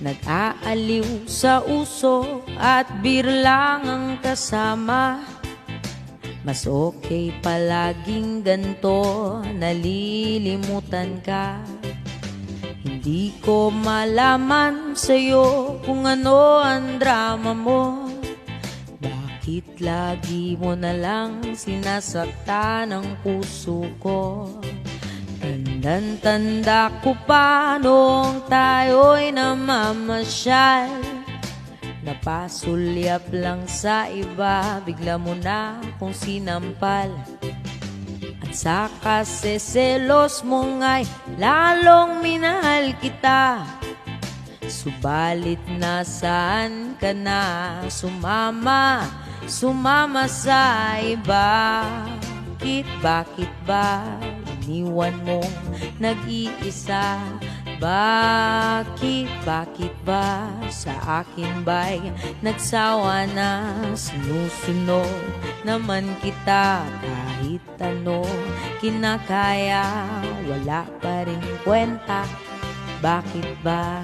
Nag-aaliw sa uso at beer lang ang kasama. Mas okay palaging ganto, nalilimutan ka. Hindi ko malaman sa'yo kung ano ang drama mo. Bakit lagi mo na lang sinasaktan ang puso ko? Tandang-tanda ko pa noong tayo'y namamasyal. Napasulyap lang sa iba, bigla mo na kung sinampal. At sa kaseselos mo nga'y lalong minahal kita. Subalit nasaan ka na? Sumama sa iba. Bakit ba iniwan mong nag-iisa? Bakit ba sa akin ba'y nagsawa na? Sinusunod naman kita kahit ano kinakaya, wala pa rin kwenta. Bakit ba?